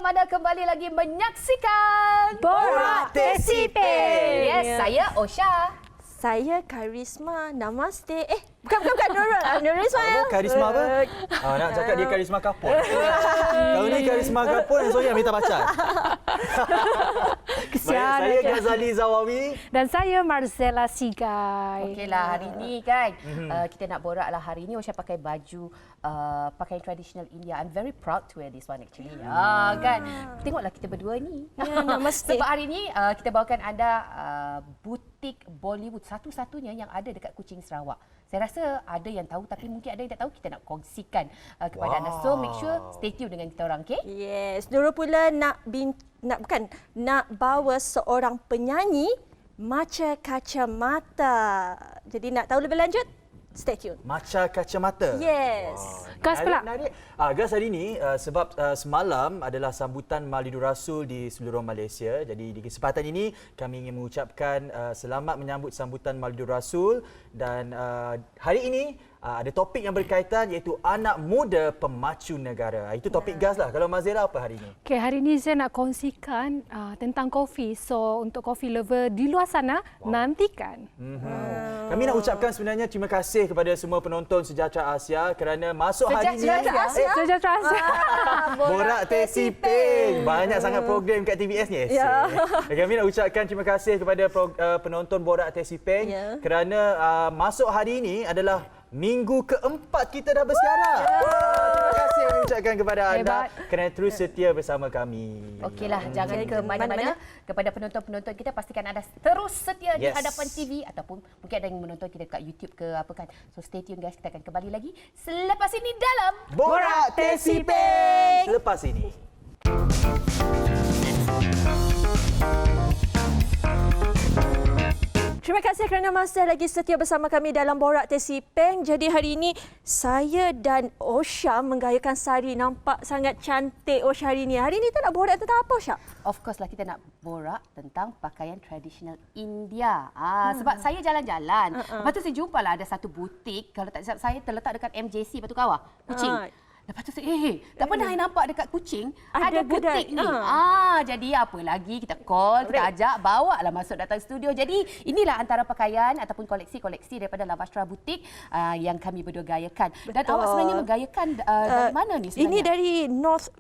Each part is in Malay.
Selamat anda kembali lagi menyaksikan Borak Teh C Peng. Yes, saya Osha. Saya Karisma. Namaste. Bukan Nurul. Nurul Karisma apa? Nak cakap dia karisma kapur. Kalau ni karisma kapur, yang sorry minta baca. Kesian. Saya Ghazali Zawawi. Dan saya Marcella Sigai. Okeylah, hari ni kan kita nak borak lah. Hari ni Osha pakai baju pakaian tradisional India. I'm very proud to wear this one actually. Kan? Tengoklah kita berdua ni. Namaste. Sebab hari ni kita bawakan anda Butik Bollywood, satu-satunya yang ada dekat Kuching, Sarawak. Saya rasa ada yang tahu tapi mungkin ada yang tak tahu. Kita nak kongsikan kepada anda. So make sure stay tune dengan kita orang, okey? Yes. Nurul pula nak bawa seorang penyanyi maca kacamata. Jadi nak tahu lebih lanjut? Stay tune. Maca kacamata. Yes. Gas pula. Gas hari ini sebab semalam adalah sambutan Maulidur Rasul di seluruh Malaysia. Jadi di kesempatan ini kami ingin mengucapkan selamat menyambut sambutan Maulidur Rasul dan hari ini ada topik yang berkaitan iaitu anak muda pemacu negara. Itu topik gas lah. Kalau Mazera apa hari ini? Okay, hari ini saya nak kongsikan tentang kopi. So untuk kopi lover di luar sana, nantikan. Kami nak ucapkan sebenarnya terima kasih kepada semua penonton Sejahtera Asia kerana masuk hari ini. Sejahtera Asia. Borak Teh C Peng. Banyak sangat program kat TVS ni. Ya. Kami nak ucapkan terima kasih kepada penonton Borak Teh C Peng kerana masuk hari ini adalah minggu keempat kita dah bersiaran. Terima kasih kami ucapkan kepada anda kerana terus setia bersama kami. Okeylah, jangan ke mana-mana. Kepada penonton-penonton kita, pastikan anda terus setia di hadapan TV ataupun mungkin ada yang menonton kita dekat YouTube ke apa kan. So stay tune guys, kita akan kembali lagi selepas ini dalam Borak Teh C Peng. Selepas ini. Terima kasih kerana masih lagi setia bersama kami dalam Borak Teh C Peng. Jadi hari ini saya dan Osha menggayakan sari. Nampak sangat cantik Osha hari ini. Hari ini kita nak borak tentang apa Osha? Of course lah, kita nak borak tentang pakaian tradisional India. Sebab saya jalan-jalan. Lepas tu saya jumpa lah ada satu butik. Kalau tak silap saya terletak dekat MJC Batu Kawah, Kuching. Lepas tu saya, tak pernah saya nampak dekat Kuching ada butik ni. Jadi apa lagi, kita call, kita ajak, bawa lah masuk datang studio. Jadi inilah antara pakaian ataupun koleksi-koleksi daripada Lavastra Butik yang kami berdua gayakan. Dan awak sebenarnya menggayakan dari mana ni sebenarnya? Ini dari North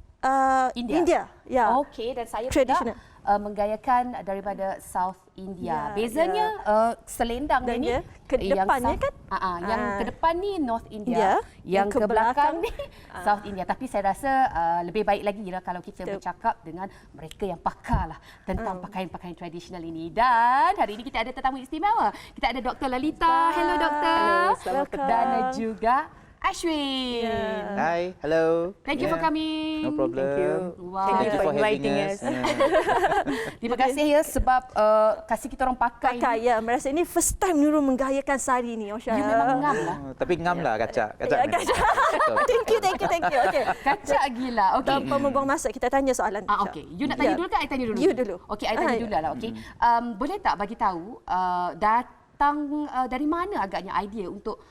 India. Ya. Okey, dan saya pula menggayakan daripada South India. Bezanya selendang ni ke depannya kan? Yang ke depan ni North India, yang ke belakang ni South India. Tapi saya rasa lebih baik lagi lah kalau kita bercakap dengan mereka yang pakar lah tentang pakaian-pakaian tradisional ini. Dan hari ini kita ada tetamu istimewa. Kita ada Dr. Lalita. Hello Doktor. Selamat Dan juga Ashwin. Hi, hello. Thank you for coming. No problem. Thank you. Wow. Thank you for inviting us. Terima kasih ya sebab kasih kita orang pakai. Ya, merasa ini first time Nurul menggayakan sari ni Osha. You memang ngam lah. Tapi ngam lah kacak. Thank you. Okay. Kacak gila. Okey. Tanpa membuang masa, kita tanya soalan. Okey. You nak tanya dulu ke I tanya dulu? You dulu. Okey, I tanya dulu lah. Okey. Boleh tak bagi tahu datang dari mana agaknya idea untuk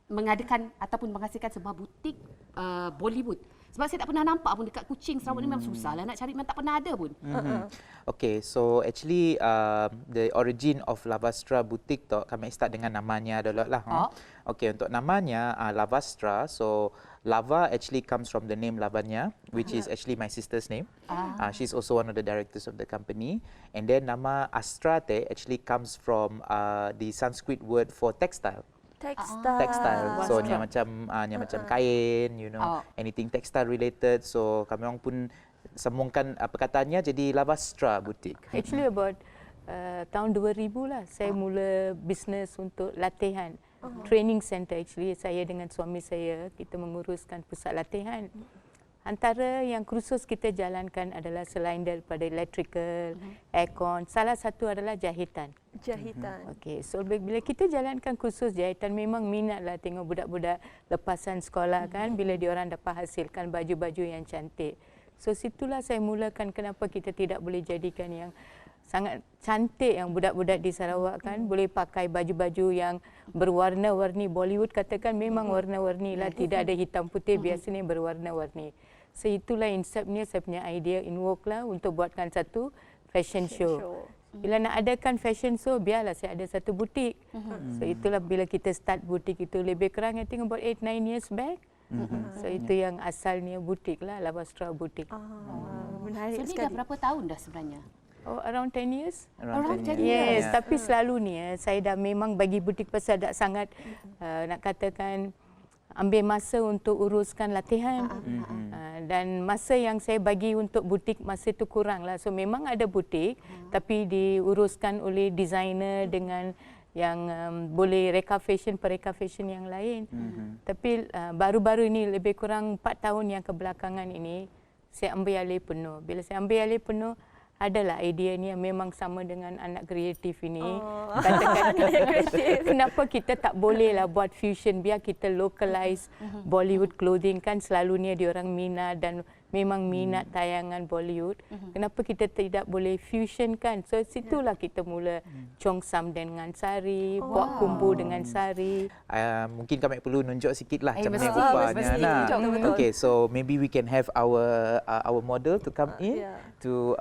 mengadakan ataupun menghasilkan sebuah butik Bollywood? Sebab saya tak pernah nampak pun dekat Kuching, Sarawak ni memang susah lah nak cari, memang tak pernah ada pun. Okay, so actually the origin of Lavastra Butik tu kami start dengan namanya dulu lah. Okay, untuk namanya Lavastra, so Lava actually comes from the name Lavanya, which is actually my sister's name. She's also one of the directors of the company. And then nama Astrate actually comes from the Sanskrit word for textile. Textile. So ni macam kain, you know, anything textile related. So kami orang pun sambungkan perkataannya jadi Lavastra Butik. Actually about tahun 2000 lah saya mula bisnes untuk latihan. Training center actually, saya dengan suami saya kita menguruskan pusat latihan. Antara yang kursus kita jalankan adalah selain daripada electrical, aircon, salah satu adalah jahitan. Okey, so bila kita jalankan kursus jahitan memang minatlah tengok budak-budak lepasan sekolah kan bila diorang dapat hasilkan baju-baju yang cantik. So situlah saya mulakan kenapa kita tidak boleh jadikan yang sangat cantik yang budak-budak di Sarawak kan boleh pakai baju-baju yang berwarna-warni. Bollywood katakan memang warna-warni lah, tidak ada hitam putih, biasanya berwarna-warni. So itulah insepnya, saya punya idea in work lah untuk buatkan satu fashion show. Bila nak adakan fashion show, biarlah saya ada satu butik. So itulah bila kita start butik itu lebih kurang I think about 8-9 years back. So itu yang asalnya butik lah, Lavastra Butik. Menarik So ni sekali. dah berapa tahun dah sebenarnya? Oh, around 10 years. Around 10 Yes, tapi selalu ni saya dah memang bagi butik pasal dah sangat nak katakan ambil masa untuk uruskan latihan. Dan masa yang saya bagi untuk butik masa itu kurang lah. So memang ada butik tapi diuruskan oleh designer dengan yang boleh reka fashion, pereka fashion yang lain. Tapi baru-baru ini lebih kurang 4 tahun yang kebelakangan ini saya ambil alih penuh. Bila saya ambil alih penuh, adalah idea ni yang memang sama dengan anak kreatif ini. Katakan kenapa kita tak boleh lah buat fusion, biar kita localize Bollywood clothing kan selalunya diorang minat dan memang minat tayangan Bollywood. Kenapa kita tidak boleh fusion kan? So situlah kita mula chongsam dengan sari, buat kumbu dengan sari. Mungkin kami perlu nunjuk sikit lah macam mana mesti, rupanya. mesti. Nah. Betul. Okay, so maybe we can have our model to come in to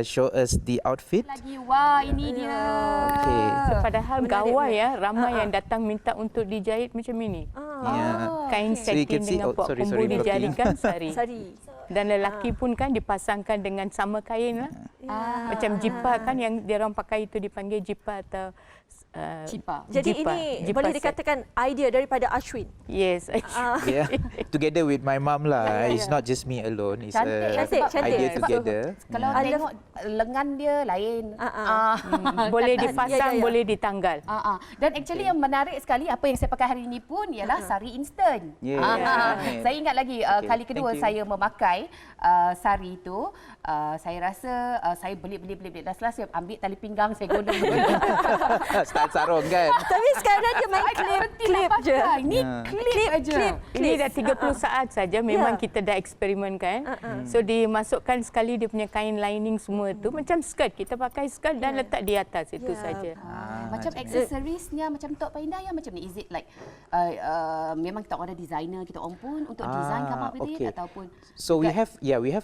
show us the outfit. Lagi wah ini dia. Okay. Padahal gawai ya, ramai yang datang minta untuk dijahit macam ini. Yeah. Kain So you can satin see- dengan buat sorry, kumbu blocking. dijadikan sari. Sari. Dan lelaki pun kan dipasangkan dengan sama kain lah. Macam jipa kan yang dia orang pakai itu dipanggil jipa atau Cipa. Jadi ini jipa boleh set. dikatakan idea daripada Ashwin. Yes. Yeah. Together with my mum lah. It's not just me alone. It's Cantik, a cantik. idea Sebab- together. Kalau tengok lengan dia lain. Boleh dipasang, boleh ditanggal. Dan actually yang menarik sekali apa yang saya pakai hari ini pun ialah sari instant. Yeah. Saya ingat lagi Okay, kali kedua thank you. saya memakai sari itu, saya rasa saya beli. Dah selesai saya ambil tali pinggang, saya guna. Style sarung kan. Tapi sekarang dia main klip je. Ini klip aja. Ini dah 30 saat saja memang kita dah eksperimen kan. So dimasukkan sekali dia punya kain lining semua tu macam skirt. Kita pakai skirt dan letak di atas itu saja. Macam accessories-nya macam Tok Paindah yang macam ni. Is it like memang kita orang ada designer kita orang pun untuk design come up with it ataupun So we have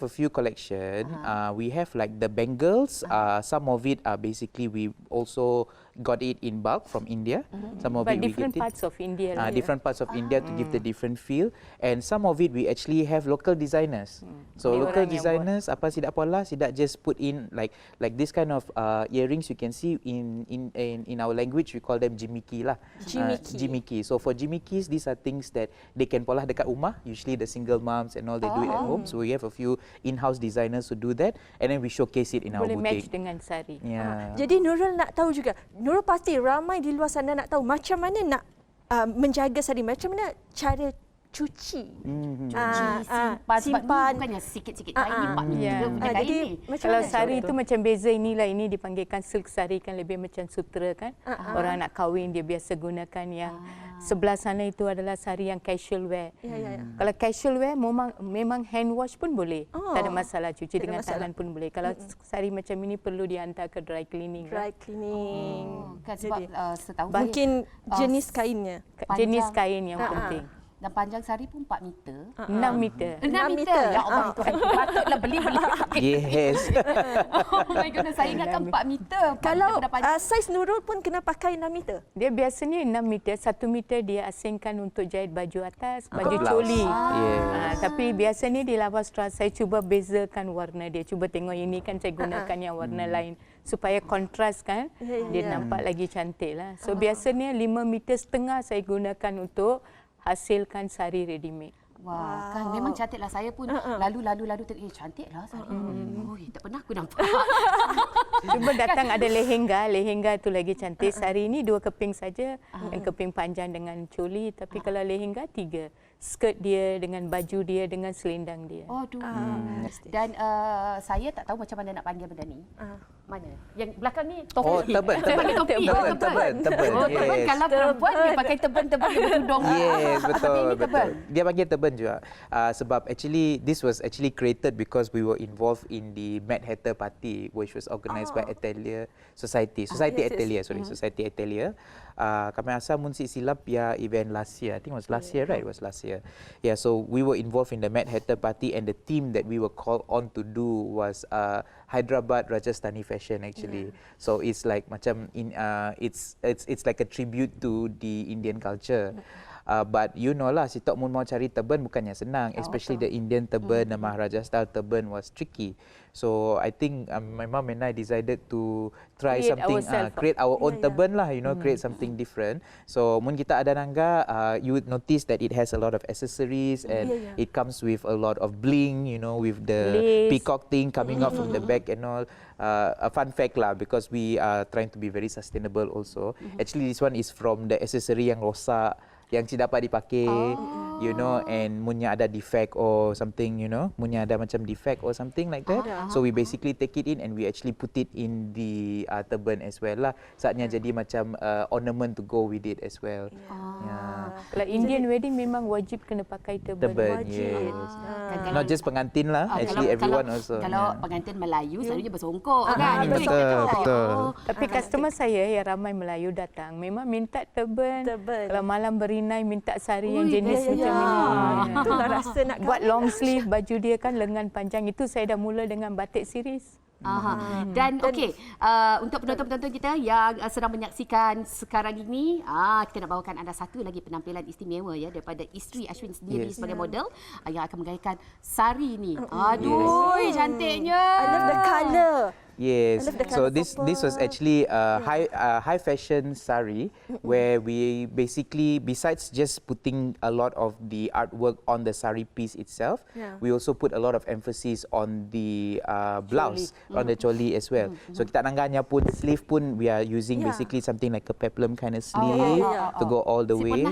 a few collection. We have like the bangles. Some of it are basically we also got it in bulk from India. Some of But it we different get it. parts of India lah. Different parts of India to give the different feel, and some of it we actually have local designers. So Dia local orang yang designers apa sidak pola sidak just put in like this kind of earrings you can see in our language we call them jimiki lah. Jimiki. So for jimikis these are things that they can pola dekat rumah. Usually the single moms and all they do it at home. So we have a few in-house designers who do that, and then we showcase it in our Boleh match boutique. dengan sari. Yeah. Jadi Nurul nak tahu juga. Nurul pasti ramai di luar sana nak tahu macam mana nak menjaga sari, macam mana cara cuci. simpan bukannya sikit-sikit kain ni 4 meter punya kain jadi ni. macam Kalau mana? sari itu macam beza inilah, ini dipanggilkan silk sari kan lebih macam sutra kan. Orang nak kahwin dia biasa gunakan yang sebelah sana itu adalah sari yang casual wear. Kalau casual wear memang hand wash pun boleh. Tak ada masalah, cuci dengan tangan pun boleh. Kalau sari macam ini perlu dihantar ke dry cleaning. Dry cleaning. Kan sebab setahu Mungkin jenis kainnya. Jenis kain yang penting. dan panjang sari pun 4 meter. 6 meter. 6 meter. Ya Allah, Tuhan. Patutlah beli. Yes. Oh my goodness, saya ingatkan 4 meter. Kalau saiz Nurul pun kena pakai 6 meter. Dia biasanya 6 meter, 1 meter dia asingkan untuk jahit baju atas, baju Blouse. coli. Yes. Tapi biasanya di Lavastra saya cuba bezakan warna dia. Cuba tengok ini kan saya gunakan yang warna lain supaya kontras kan. Dia nampak lagi cantik lah. So biasanya 5 meter setengah saya gunakan untuk hasilkan sari ready made. Wah, kan memang cantiklah. Saya pun lalu tengok, cantiklah sari. Tak pernah aku nampak. Cuba datang ada lehenga tu lagi cantik. Sari ini 2 keping saja, yang keping panjang dengan coli. Tapi kalau lehenga 3, skirt dia dengan baju dia dengan selendang dia. Aduh. Dan saya tak tahu macam mana nak panggil benda ni. Mana? Yang belakang ni topi. Oh, teban. Saya panggil topi. Teban. Oh, teban. Yes. Kalau perempuan dia pakai teban-teban dia bertudung. Yes, Tapi betul, ini teban. betul. Dia panggil teban juga. Sebab actually this was actually created because we were involved in the Mad Hatter Party which was organised by Atelier Society. Society Atelier. kami rasa mun si silap ya event last year. I think it was last year, right? It was last year. Yeah, so we were involved in the Mad Hatter party, and the theme that we were called on to do was Hyderabad Rajasthani fashion actually. So it's like macam it's like a tribute to the Indian culture. But you know lah, si tok mun mau cari turban bukannya senang, especially the Indian turban, the Maharaja style turban was tricky. So I think my mom and I decided to try create our own turban lah, you know, create something different. So mun kita ada nangga, you would notice that it has a lot of accessories and it comes with a lot of bling, you know, with the peacock thing coming out from the back and all. A fun fact lah, because we are trying to be very sustainable also. Actually, this one is from the accessory yang rosak, yang tidak dapat dipakai, you know, and munnya ada defect or something, you know, munnya ada macam defect or something like that. So we basically take it in and we actually put it in the turban as well lah. Saatnya jadi macam ornament to go with it as well. Kalau Indian wedding memang wajib kena pakai turban. Yes. Not just pengantin lah, actually everyone also. Kalau pengantin Melayu selalunya bersongkok kan. Betul. Tapi customer saya yang ramai Melayu datang memang minta turban. Kalau malam berinai minta sari yang jenis macam ini. Itulah rasa nak buat long sleeve baju dia kan lengan panjang, itu saya dah mula dengan batik series. Dan okey, untuk penonton-penonton kita yang sedang menyaksikan sekarang ini, kita nak bawakan anda satu lagi penampilan istimewa ya daripada isteri Ashwin sendiri sebagai model yang akan menggayahkan sari ni. Aduh, cantiknya. I love the colour. Yes, so this was actually a high fashion sari where we basically, besides just putting a lot of the artwork on the sari piece itself, we also put a lot of emphasis on the blouse, on the choli as well. So kita nangganya pun sleeve pun we are using basically something like a peplum kind of sleeve to go all the way.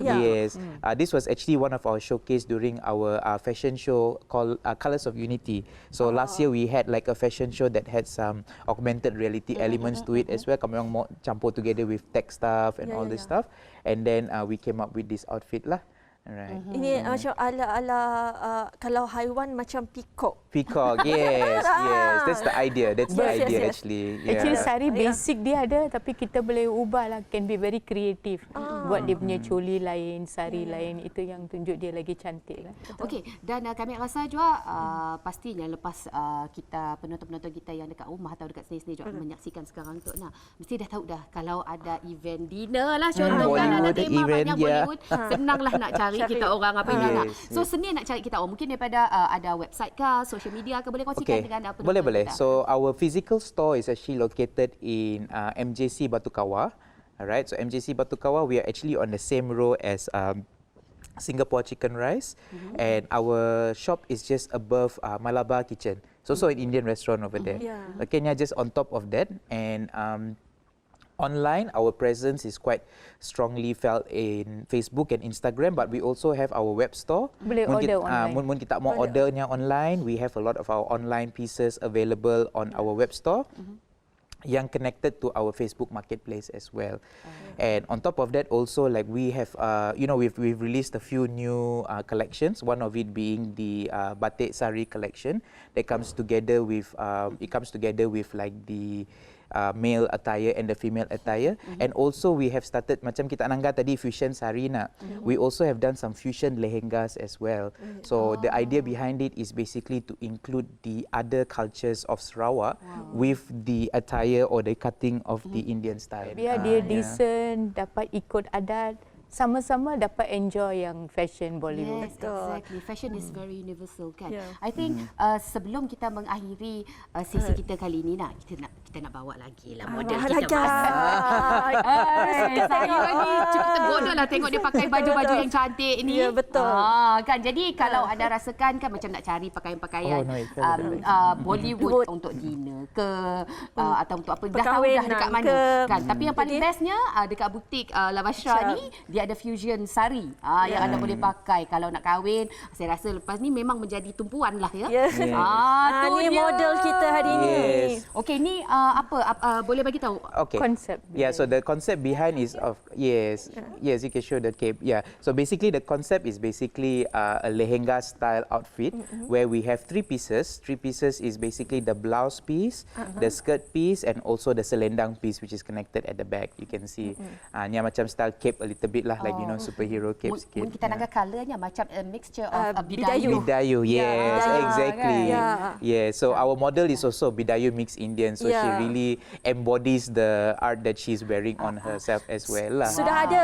Yes, this was actually one of our showcase during our fashion show called Colors of Unity. So last year we had like a fashion show that had some augmented reality elements to it as well. Kami orang mau campur together with tech stuff and all this stuff, and then we came up with this outfit lah. Alright. Ini macam ala kalau haiwan macam peacock. Peacock, yes, yes. That's the idea. That's the idea actually. Yeah. Actually sari basic dia ada, tapi kita boleh ubah lah. Can be very creative. Buat dia punya coli lain, sari lain. Itu yang tunjuk dia lagi cantik lah. Okey, dan kami rasa juga pastinya lepas kita penonton-penonton kita yang dekat rumah atau dekat sini juga menyaksikan sekarang tu, mesti dah tahu dah kalau ada event dinner lah contohkan, ada tema banyak Bollywood, senanglah nak cari kita orang apa ini nak. So Seni nak cari kita orang mungkin daripada ada website ke, social media ke, boleh kongsikan dengan penonton boleh. kita. So our physical store is actually located in MJC Batu Kawah. Alright, so MJC Batu Kawah, we are actually on the same row as Singapore Chicken Rice, and our shop is just above Malabar Kitchen. So an Indian restaurant over there. Okay, just on top of that, and online, our presence is quite strongly felt in Facebook and Instagram, but we also have our web store. Boleh order online. Mun kita mau ordernya online, we have a lot of our online pieces available on our web store. Yang connected to our Facebook marketplace as well. And on top of that also, like we have we've released a few new collections, one of it being the batik sari collection that comes together with like the male attire and the female attire, and also we have started macam kita anangga tadi fusion sari nak. We also have done some fusion lehengas as well. So the idea behind it is basically to include the other cultures of Sarawak with the attire or the cutting of the Indian style. Biar dia decent, dapat ikut adat, sama-sama dapat enjoy yang fashion Bollywood. Yes, exactly. Fashion is very universal kan. I think sebelum kita mengakhiri sesi kita kali ini, kita nak bawa lagi lah model kita. Saya ni cukup tergoda lah tengok dia pakai baju-baju yang cantik ni. Ya, betul. Kan, jadi kalau anda rasakan kan macam nak cari pakaian-pakaian Bollywood untuk dinner ke atau untuk apa, dah tahu dah dekat mana kan. Tapi yang paling bestnya dekat butik Lavasra ni, dia ada fusion sari yang anda boleh pakai kalau nak kahwin. Saya rasa lepas ni memang menjadi tumpuan lah ya. Tu Ni dia. model kita hari ini. Okey, ni boleh bagi tahu? Okay. Concept. Yeah, so the concept behind is of yes, you can show the cape. Yeah, so basically the concept is basically a lehenga style outfit where we have 3 pieces. 3 pieces is basically the blouse piece, the skirt piece, and also the selendang piece, which is connected at the back. You can see, ni macam style cape a little bit lah, like superhero cape sikit. Mungkin kita nak colournya macam a mixture of bidayu. Bidayu, yes, exactly. Kan? Yeah, so our model is also Bidayu mixed Indian, so she really embodies the art that she's wearing on herself as well lah. Sudah ada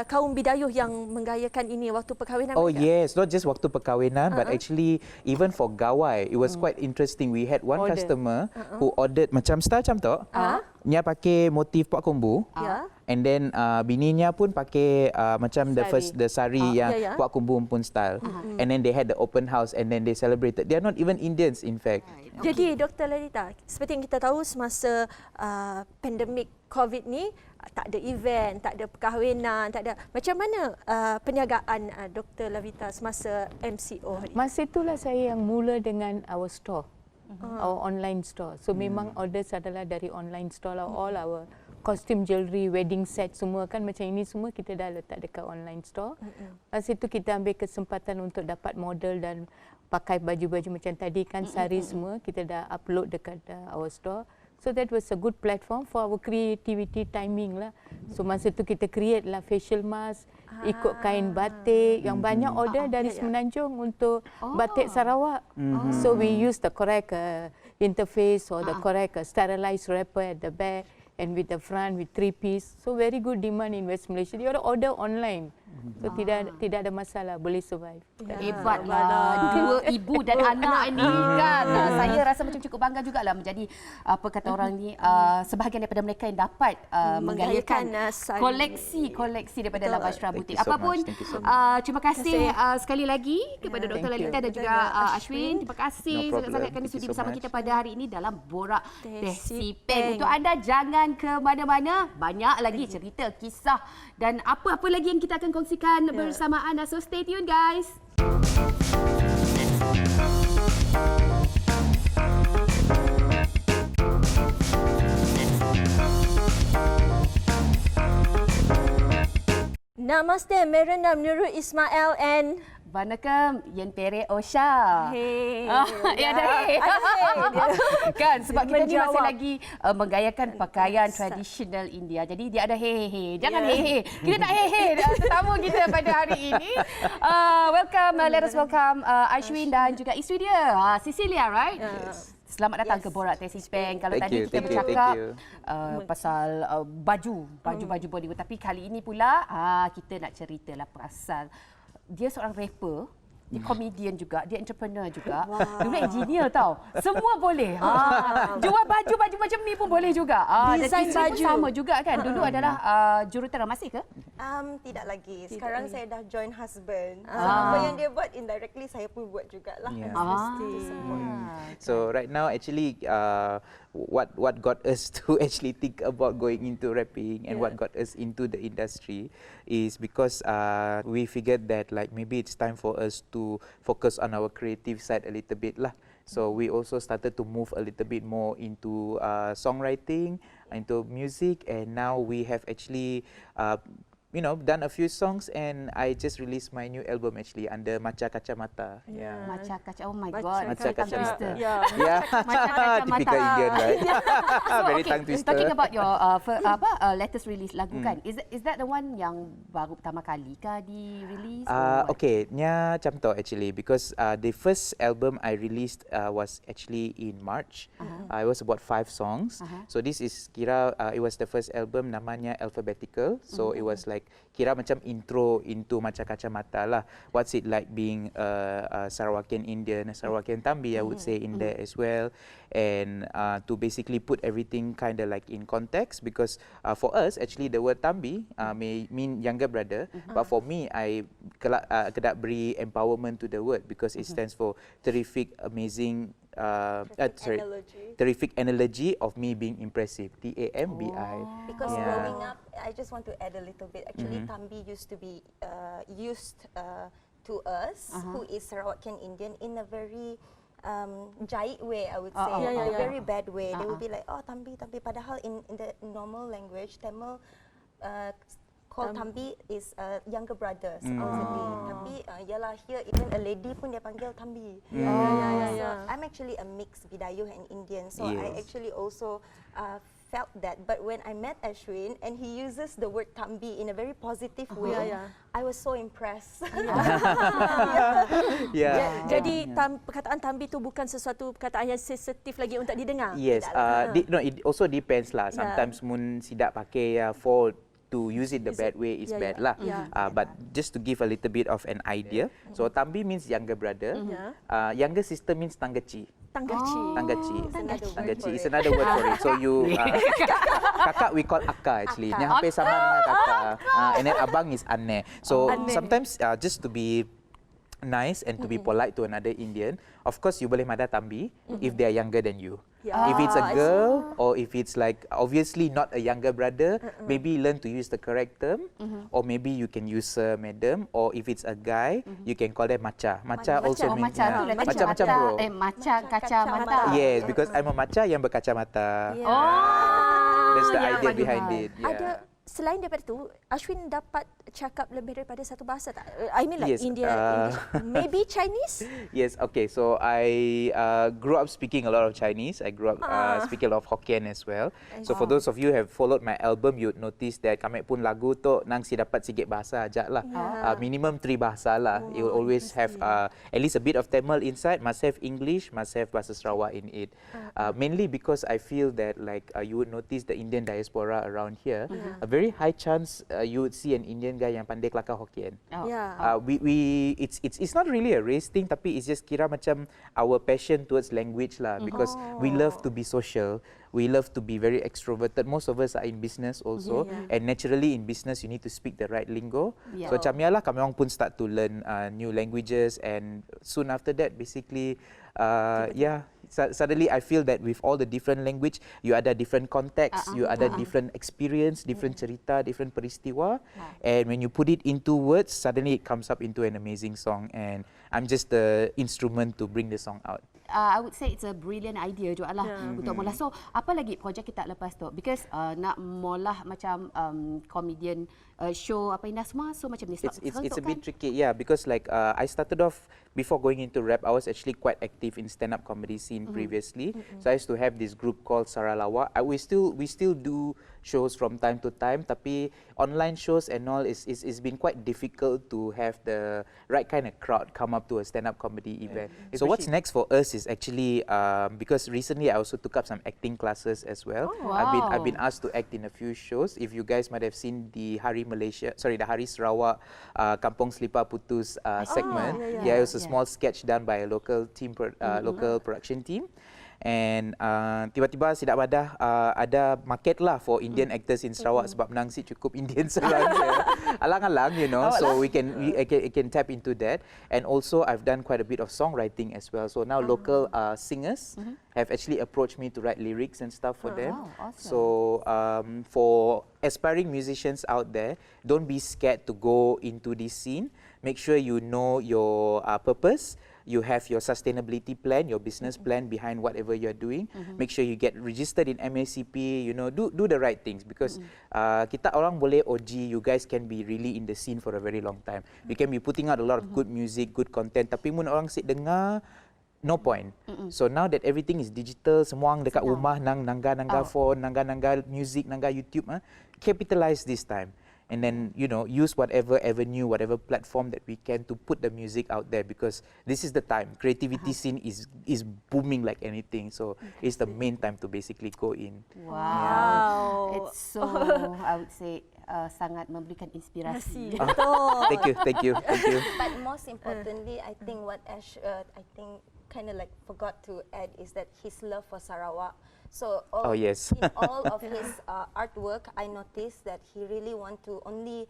kaum bidayuh yang menggayakan ini waktu perkahwinan Oh mereka? yes, not just waktu perkahwinan, but actually even for gawai, it was quite interesting. We had one customer who ordered macam style macam tu. Nya pakai motif puak kumbu. And then bininya pun pakai macam the sari yang puak kumbu pun style. And then they had the open house and then they celebrated. They are not even Indians in fact. Jadi Dr. Lalita, seperti yang kita tahu semasa pandemik COVID ni tak ada event, tak ada perkahwinan, tak ada. Macam mana perniagaan Dr. Lalita semasa MCO hari? Masa itulah saya yang mula dengan our store. Our online store. So memang orders adalah dari online store lah. All our costume jewelry, wedding set semua kan macam ini semua kita dah letak dekat online store. Masa itu kita ambil kesempatan untuk dapat model dan pakai baju-baju macam tadi kan sari semua kita dah upload dekat our store. So that was a good platform for our creativity timing lah. So masa tu kita create lah facial mask, ikut kain batik yang banyak order dari Semenanjung untuk batik Sarawak. So we use the correct interface or the correct sterilized wrapper at the back and with the front with 3 piece. So very good demand in West Malaysia. Dia order online. So tidak ada masalah, boleh survive. Hebatlah dua ibu dan anak ni kan. Saya rasa macam cukup bangga jugalah menjadi apa kata orang ni sebahagian daripada mereka yang dapat menggayakan koleksi daripada Lavastra Butik. Apapun terima kasih sekali lagi kepada Dr. Lalita dan juga Ashwin. Terima kasih sangat-sangat kerana sudi bersama kita pada hari ini dalam Borak Teh C Peng. Untuk anda jangan ke mana-mana, banyak lagi cerita, kisah dan apa-apa lagi yang kita akan kongsikan bersama anda. So stay tuned guys. Namaste, Merana Nurul Ismail and Vanakkam, Yen Pere Osha. Hey. Ada hey. Kan sebab kita ni masih lagi menggayakan pakaian tradisional India. Jadi dia ada hey. Jangan hey. Kita tak hey. Tetamu kita pada hari ini. Let us welcome Ashwin dan juga isteri dia, Cecilia, right? Yes. Selamat datang ke Borak Teh C Peng. Kalau tadi kita bercakap pasal baju Bollywood, tapi kali ini pula kita nak ceritalah pasal dia seorang rapper, dia komedian juga, dia entrepreneur juga. Dia engineer tau. Semua boleh. Jual baju macam ni pun boleh juga. Design dan baju sama juga kan. Dulu adalah jurutera, masih ke? Tidak lagi. Sekarang saya dah join husband. So apa yang dia buat indirectly saya pun buat jugalah. So right now actually what got us to actually think about going into rapping and what got us into the industry is because we figured that like maybe it's time for us to focus on our creative side a little bit lah. So we also started to move a little bit more into songwriting, into music, and now we have actually done a few songs, and I just released my new album actually under Maca Kacamata. Maca Kaca, oh my god. Maca Kacamata. Maca Typical Indian, right? Very tongue twister. Talking about your latest release lagu kan, is that the one yang baru pertama kali kah di release? Okay, nya macam tu actually because the first album I released was actually in March. It was about 5 songs. So this is kira it was the first album, namanya Alphabetical. So it was like kira macam intro into Maca Kacamata lah. What's it like being a Sarawakian Indian, a Sarawakian Tambi, I would say in there as well. And to basically put everything kind of like in context, because for us actually the word Tambi may mean younger brother, but for me I kedak beri empowerment to the word because it stands for terrific, amazing, terrific analogy of me being impressive. TAMBI. Because growing up, I just want to add a little bit. Actually, Tambi used to be used to us, who is Sarawakian Indian, in a very jahit way, I would say, in a very bad way. They would be like, oh, Tambi, Tambi. Padahal in the normal language, Tamil called Tambi is younger brother, supposedly. Tapi, yalah, here even a lady pun dia panggil Tambi. So I'm actually a mixed Bidayuh and Indian, so I actually also felt that. But when I met Ashwin and he uses the word Tambi in a very positive way, I was so impressed. Jadi perkataan Tambi tu bukan sesuatu perkataan yang sensitif lagi untuk didengar. Yes, no, it also depends lah. Sometimes mun sidak pakai for to use it the bad way is bad lah. But just to give a little bit of an idea, so Tambi means younger brother, younger sister means tanggaci. Tanggaci is another word for it. So you kakak we call akka actually. Yang hampir sama dengan kakak. And then abang is anne. So sometimes just to be nice and to be polite to another Indian, of course you boleh mada Tambi if they are younger than you. If it's a girl or if it's like obviously not a younger brother, maybe learn to use the correct term, or maybe you can use madam, or if it's a guy, you can call them macha. Macha also means macam bro. Macha kacamata. Yes, because I'm a macha yang berkacamata. That's the idea behind it. Ada selain daripada tu, Ashwin dapat cakap lebih daripada satu bahasa tak? I mean like India, English, maybe Chinese? Yes, okay. So I grew up speaking a lot of Chinese. I grew up speaking a lot of Hokkien as well. So for those of you who have followed my album, you'd notice that kami pun lagu tu nang si dapat sikit bahasa aja lah. Minimum 3 bahasa lah. It will always have at least a bit of Tamil inside, must have English, must have bahasa Sarawak in it. Mainly because I feel that like you would notice the Indian diaspora around here, a very high chance you would see an Indian guy yang pandai kelakar Hokkien. It's not really a race thing, tapi it's just kira macam our passion towards language lah, because we love to be social, we love to be very extroverted. Most of us are in business also, and naturally in business you need to speak the right lingo. So macam yalah kami orang pun start to learn new languages, and soon after that basically suddenly I feel that with all the different language, you ada different context, you ada different experience, different cerita, different peristiwa, and when you put it into words, suddenly it comes up into an amazing song, and I'm just the instrument to bring the song out. I would say it's a brilliant idea juga lah untuk molah. So, apa lagi projek kita lepas tu? Because nak molah macam comedian show apa indah semua, so macam ni. It's a bit tricky, because like I started off before going into rap, I was actually quite active in stand-up comedy scene previously. So I used to have this group called Saralawa. We still do shows from time to time, tapi online shows and all is been quite difficult to have the right kind of crowd come up to a stand-up comedy event. So what's next for us is actually because recently I also took up some acting classes as well. I've been asked to act in a few shows. If you guys might have seen the Hari Sarawak Kampung Selipar Putus segment, it was a small sketch done by a local team, local production team. And tiba-tiba sidak badah ada market lah for Indian actors in Sarawak sebab nang si cukup Indian saja. Alang-alang, you know, so we can tap into that. And also I've done quite a bit of songwriting as well. So now local singers have actually approached me to write lyrics and stuff for them. So for aspiring musicians out there, don't be scared to go into this scene. Make sure you know your purpose. You have your sustainability plan, your business plan behind whatever you're doing. Make sure you get registered in MACP, you know, do the right things, because kita orang boleh OG, you guys can be really in the scene for a very long time. You can be putting out a lot of good music, good content, tapi mun orang sit dengar, no point. So now that everything is digital, semua orang dekat rumah nangga phone, nangga music, nangga YouTube, capitalize this time. And then, you know, use whatever avenue, whatever platform that we can to put the music out there, because this is the time. Creativity scene is booming like anything. So it's the main time to basically go in. Wow. It's so, I would say, sangat memberikan inspirasi. Thank you. But most importantly, I think what Ash, kind of like forgot to add is that his love for Sarawak So yes. in all of his artwork, I noticed that he really want to only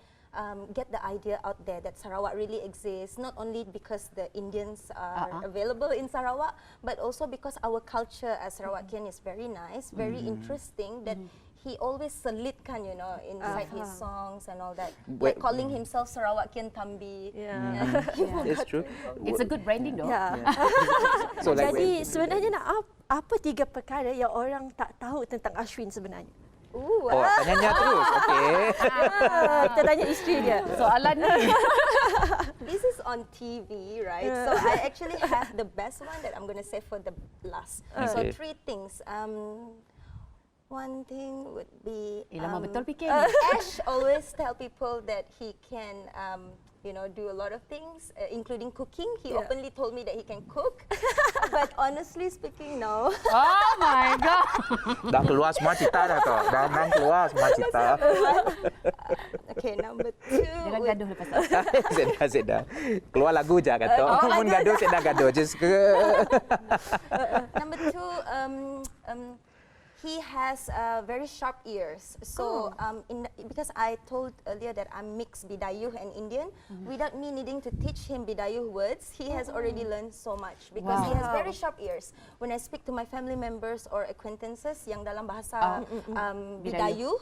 get the idea out there that Sarawak really exists, not only because the Indians are available in Sarawak, but also because our culture as Sarawakian is very nice, very interesting, that he always selitkan, you know, inside his songs and all that. Like calling himself Sarawakian Tambi. That's true. It's a good branding though. So like Jadi sebenarnya apa 3 perkara yang orang tak tahu tentang Ashwin sebenarnya? tanya terus. Okey. Kita tanya isteri dia. Soalan ni. This is on TV, right? So I actually have the best one that I'm going to say for the last. So 3 things. One thing would be Lama betul fikir. Ash always tell people that he can you know, do a lot of things, including cooking. He openly told me that he can cook, but honestly speaking, no. Oh my god. Dah keluar semua cerita dah tu. Dah keluar semua cerita. Okay, number 2. Jangan gaduh lepas tu. Sedar. Keluar lagu je kata. Mun gaduh sedar gaduh. Just ke. Number 2, he has very sharp ears. So because I told earlier that I'm mixed Bidayuh and Indian, without me needing to teach him Bidayuh words, he has already learned so much because he has very sharp ears. When I speak to my family members or acquaintances yang dalam bahasa Bidayuh,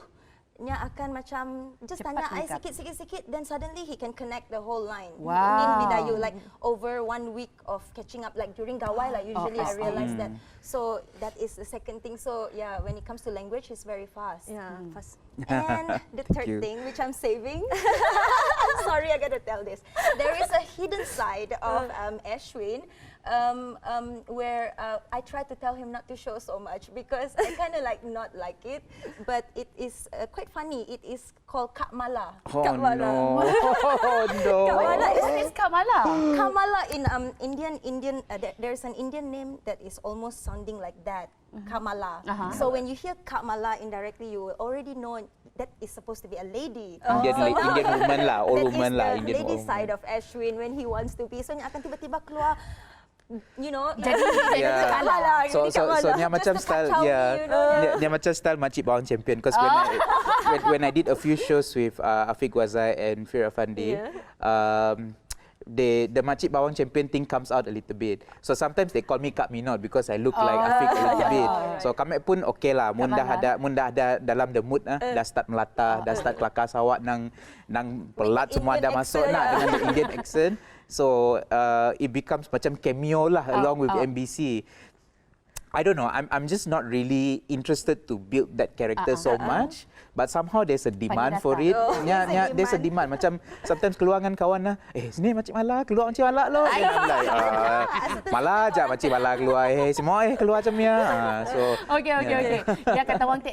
nya akan macam just cepat tanya I tangkap. sikit, then suddenly he can connect the whole line. Wow. In Bidayuh, like over 1 week of catching up, like during Gawai, like usually I realize that. So that is the second thing. So yeah, when it comes to language, he's very fast. Fast. And the third thing, which I'm saving, I'm sorry, I gotta tell this. There is a hidden side of Ashwin, where I try to tell him not to show so much because I kind of like not like it, but it is quite funny. It is called Kak Mala. Oh no. Oh no. What is Kamala? Kamala in Indian there's an Indian name that is almost sounding like that. Kamala. So when you hear Kamala indirectly, you will already know that is supposed to be a lady. Indian woman lah, old woman lah. That is the lady side of Ashwin when he wants to be. So nya akan tiba-tiba keluar, you know, So dia macam style, dia macam style makcik bawang champion. Because when I did a few shows with Afiq Wazai and Fir Afandi, the makcik bawang champion thing comes out a little bit. So sometimes they call me Kak Minot because I look like Afiq a little bit. So kami pun okay lah. Mun dah ada dalam the mood, dah start melata, dah start kelakar sawak nang pelat semua dah masuk nak dengan the Indian accent. So it becomes macam cameo lah along with MBC. I don't know. I'm just not really interested to build that character so much. But somehow there's a demand for it. There's a demand. Macam sometimes keluar dengan kawan lah. Sini Makcik Mala, keluar Makcik Mala lo. Then I'm like, Mala je Makcik Mala keluar. Semua keluar macam ni. So. Okay. Dia kata orang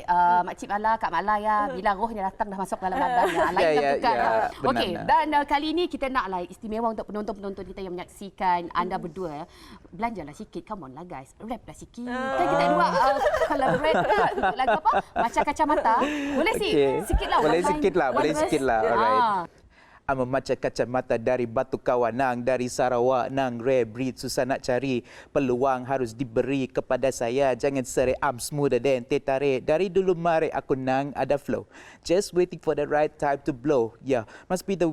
Makcik Mala, Kak Mala ya. Bila rohnya datang dah masuk dalam badan. Lain tukar. Okey. Dan kali ini kita nak lah istimewa untuk penonton-penonton kita yang menyaksikan anda berdua. Belanjalah sikit. Come on lah guys. Rap lah sikit. Kan kita dua collaborate untuk lagu apa? Macam kacamata. Boleh sikit lah. Boleh sikit lah. Alright. I'm macam kacamata dari batu kawanang, dari Sarawak nang rare breed, susah nak cari, peluang harus diberi kepada saya, jangan serai, I'm smoother than teh tarik, dari dulu mari aku nang ada flow, just waiting for the right time to blow, must be the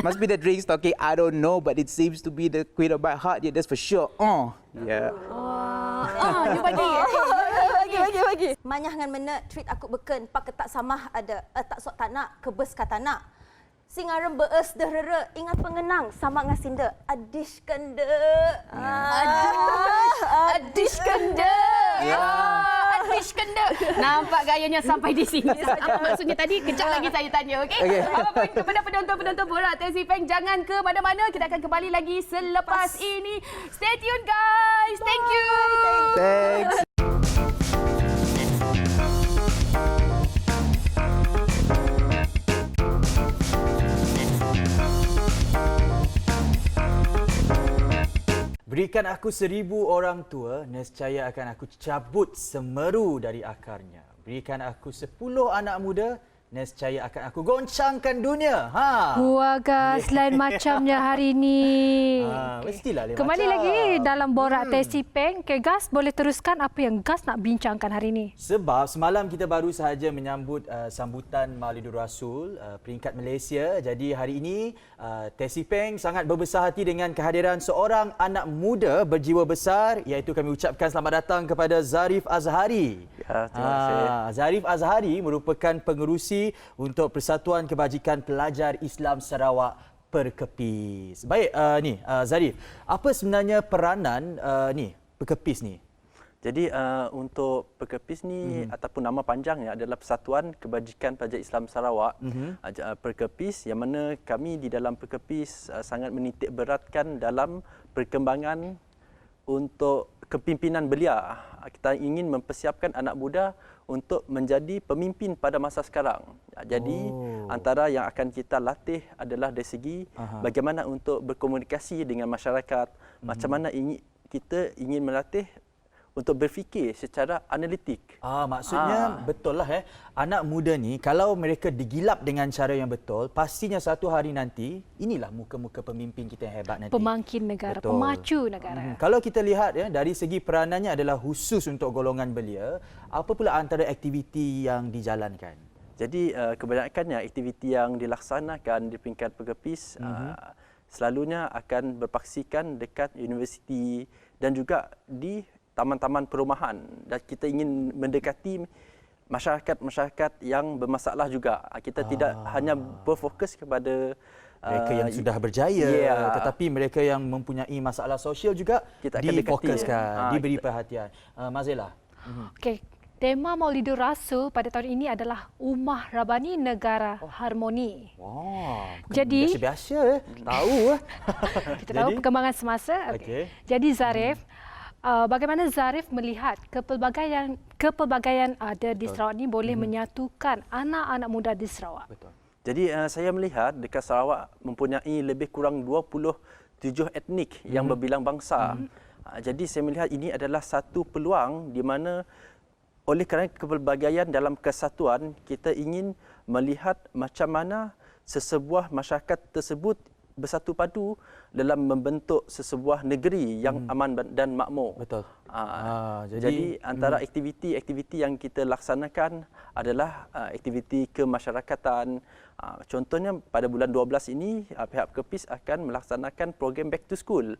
must be the drinks talking, I don't know, but it seems to be the queen of my heart, that's for sure. Dia bagi. Manyah dengan mena treat aku beken, pak ketak samah ada, tak sok tak nak, kebes kata nak. Singarem bees derere, ingat pengenang sama ngasinda, adish kende. Adish kende. Adish kende. Nampak gayanya sampai di sini. Apa maksudnya tadi? Kejap lagi saya tanya, okey? Apa kepada penonton-penonton Borak Teh C Peng, jangan ke mana-mana. Kita akan kembali lagi selepas ini. Stay tune guys. Thank you. Thanks. Berikan aku 1000 orang tua, nescaya akan aku cabut semeru dari akarnya. Berikan aku 10 anak muda, nescaya akan aku goncangkan dunia. Ha. Guagas lain macamnya hari ini. Mestilah lain Kembali macam. lagi dalam Borak Teh C Peng. Okay, Gas, boleh teruskan apa yang Gas nak bincangkan hari ini? Sebab semalam kita baru sahaja menyambut sambutan Maulidur Rasul peringkat Malaysia. Jadi hari ini Teh C Peng sangat berbesar hati dengan kehadiran seorang anak muda berjiwa besar, iaitu kami ucapkan selamat datang kepada Zarif Azhari. Ya, terima kasih. Zarif Azhari merupakan pengerusi untuk Persatuan Kebajikan Pelajar Islam Sarawak Perkepis. Baik, Zarif, apa sebenarnya peranan Perkepis ni? Jadi untuk Perkepis ni ataupun nama panjangnya adalah Persatuan Kebajikan Pelajar Islam Sarawak Perkepis, yang mana kami di dalam Perkepis sangat menitik beratkan dalam perkembangan untuk kepimpinan belia. Kita ingin mempersiapkan anak muda untuk menjadi pemimpin pada masa sekarang. Jadi antara yang akan kita latih adalah dari segi bagaimana untuk berkomunikasi dengan masyarakat, macam mana kita ingin melatih untuk berfikir secara analitik. Maksudnya betul lah anak muda ni kalau mereka digilap dengan cara yang betul, pastinya satu hari nanti inilah muka-muka pemimpin kita yang hebat nanti. Pemangkin negara, betul. Pemacu negara. Kalau kita lihat dari segi peranannya adalah khusus untuk golongan belia, apa pula antara aktiviti yang dijalankan? Jadi kebanyakannya aktiviti yang dilaksanakan di peringkat Perkepis selalunya akan berpaksikan dekat universiti dan juga di taman-taman perumahan, dan kita ingin mendekati masyarakat-masyarakat yang bermasalah juga. Kita tidak hanya berfokus kepada mereka yang sudah berjaya, tetapi mereka yang mempunyai masalah sosial juga kita akan difokuskan, diberi perhatian. Mazela. Okey, tema Maulidur Rasul pada tahun ini adalah Ummah Rabbani Negara Harmoni. Jadi biasa-biasa tahu kita tahu perkembangan semasa. Okey. Jadi Zarif, bagaimana Zarif melihat kepelbagaian ada di Sarawak ini boleh menyatukan anak-anak muda di Sarawak? Betul. Jadi saya melihat dekat Sarawak mempunyai lebih kurang 27 etnik yang berbilang bangsa. Jadi saya melihat ini adalah satu peluang di mana oleh kerana kepelbagaian dalam kesatuan, kita ingin melihat macam mana sesebuah masyarakat tersebut bersatu padu dalam membentuk sesebuah negeri yang aman dan makmur. Betul. Jadi antara aktiviti-aktiviti yang kita laksanakan adalah aktiviti kemasyarakatan. Contohnya pada bulan 12 ini pihak Perkepis akan melaksanakan program Back to School.